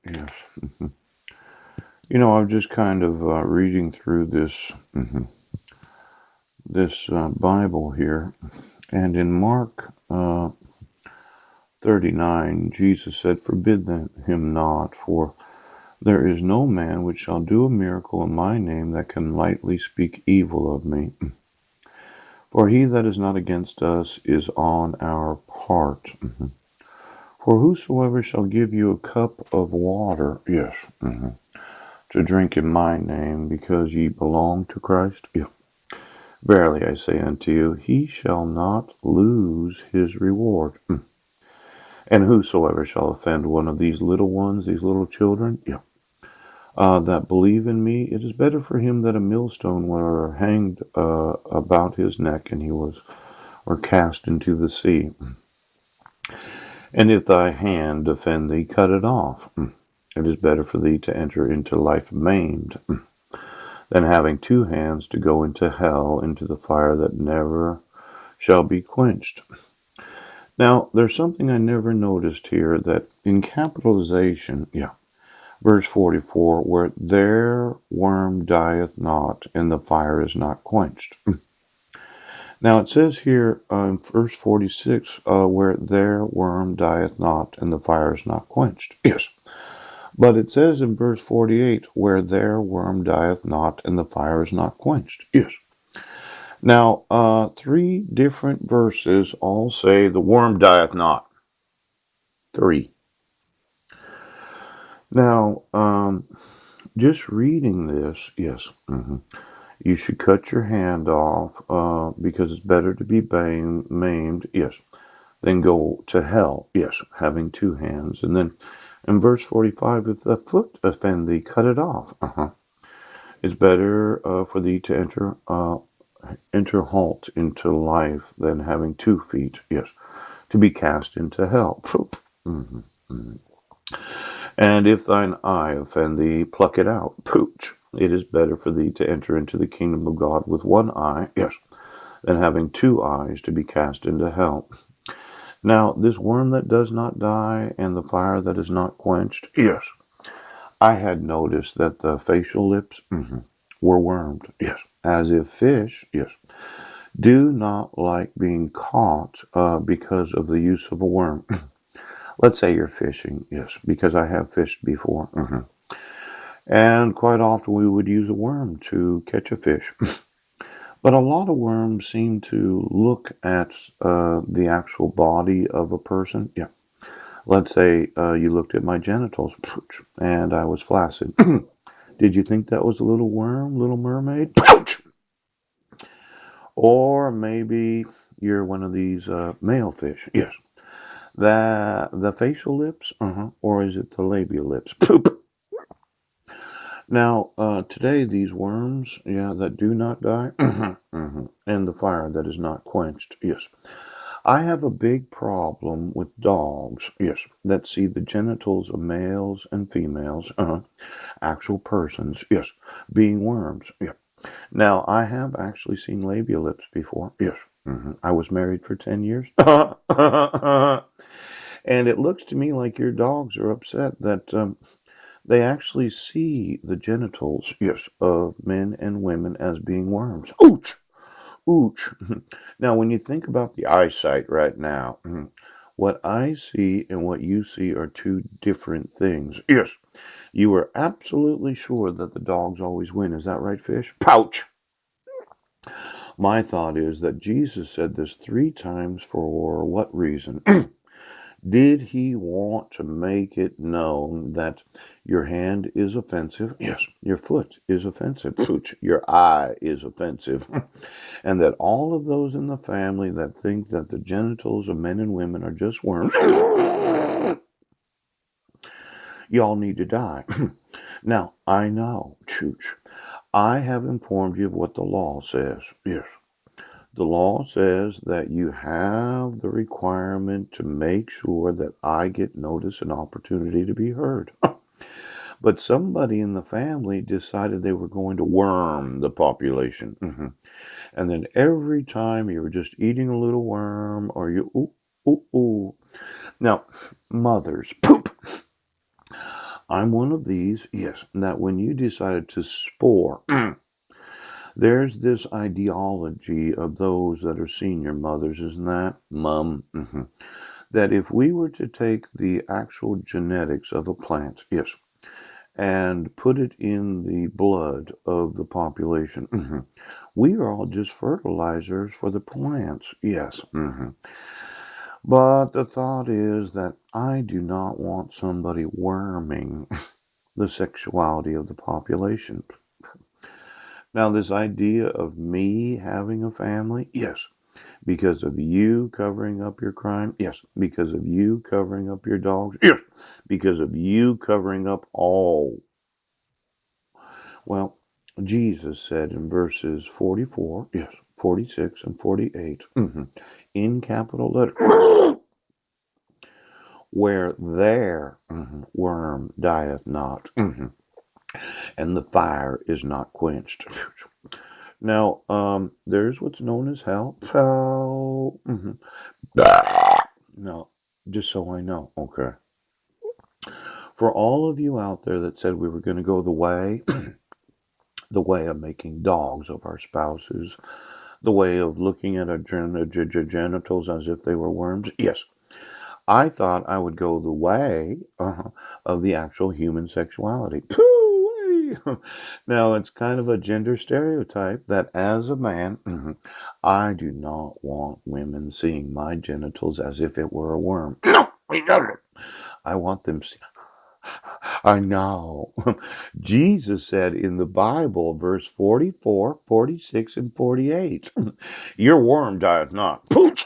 Yes. I'm just kind of reading through this Bible here, and in Mark 39, Jesus said, "Forbid him not, for there is no man which shall do a miracle in my name that can lightly speak evil of me. For he that is not against us is on our part. For whosoever shall give you a cup of water, yes, to drink in my name, because ye belong to Christ, yeah. Verily I say unto you, he shall not lose his reward. And whosoever shall offend one of these little ones, these little children, yeah, that believe in me, it is better for him that a millstone were hanged about his neck, and he was or cast into the sea. And if thy hand offend thee, cut it off. It is better for thee to enter into life maimed than having two hands to go into hell, into the fire that never shall be quenched. Now, there's something I never noticed here, that in capitalization, yeah, verse 44, where their worm dieth not and the fire is not quenched. Now it says here in verse 46, where their worm dieth not and the fire is not quenched. Yes. But it says in verse 48, where their worm dieth not and the fire is not quenched. Yes. Now, three different verses all say the worm dieth not. Three. Now, just reading this, yes, you should cut your hand off because it's better to be maimed, yes, than go to hell, yes, having two hands. And then in verse 45, if the foot offend thee, cut it off. It's better for thee to enter halt into life than having 2 feet, yes, to be cast into hell. Mhm, mhm. And if thine eye offend thee, pluck it out. Pooch. It is better for thee to enter into the kingdom of God with one eye, yes, than having two eyes to be cast into hell. Now, this worm that does not die and the fire that is not quenched, yes, I had noticed that the facial lips were wormed, yes, as if fish, yes, do not like being caught because of the use of a worm. Let's say you're fishing, yes, because I have fished before. And quite often we would use a worm to catch a fish. But a lot of worms seem to look at the actual body of a person. Yeah. Let's say you looked at my genitals and I was flaccid. Did you think that was a little worm, little mermaid? Or maybe you're one of these male fish. Yes. The facial lips, or is it the labial lips? Poop. Now, today, these worms, yeah, that do not die, and the fire that is not quenched, yes. I have a big problem with dogs, yes, that see the genitals of males and females, actual persons, yes, being worms, yeah. Now, I have actually seen labial lips before, yes. I was married for 10 years. And it looks to me like your dogs are upset that they actually see the genitals, yes, of men and women as being worms. Ouch! Ouch! Now, when you think about the eyesight right now, what I see and what you see are two different things. Yes, you are absolutely sure that the dogs always win. Is that right, Fish? Pouch! My thought is that Jesus said this 3 times for what reason? Did he want to make it known that your hand is offensive? Yes. Your foot is offensive. Your eye is offensive. And that all of those in the family that think that the genitals of men and women are just worms, y'all need to die. Now, I know, chooch, I have informed you of what the law says. Yes. The law says that you have the requirement to make sure that I get notice and opportunity to be heard. But somebody in the family decided they were going to worm the population. And then every time you were just eating a little worm or you, ooh, ooh, ooh. Now, mothers, poop. I'm one of these, yes, that when you decided to spore, there's this ideology of those that are senior mothers, isn't that? Mom. That if we were to take the actual genetics of a plant, yes, and put it in the blood of the population, we are all just fertilizers for the plants, yes. But the thought is that I do not want somebody worming the sexuality of the population. Now, this idea of me having a family, yes, because of you covering up your crime, yes, because of you covering up your dogs, yes, because of you covering up all. Well, Jesus said in verses 44, yes, 46 and 48, in capital letters, where their worm dieth not, and the fire is not quenched. Now, there's what's known as hell. Hell. No, just so I know, okay. For all of you out there that said we were going to go the way of making dogs of our spouses, the way of looking at our genitals as if they were worms, yes, I thought I would go the way of the actual human sexuality. Now, it's kind of a gender stereotype that as a man, I do not want women seeing my genitals as if it were a worm. No, we never. I want them. I know. Jesus said in the Bible, verse 44, 46, and 48, your worm dieth not. Pooch!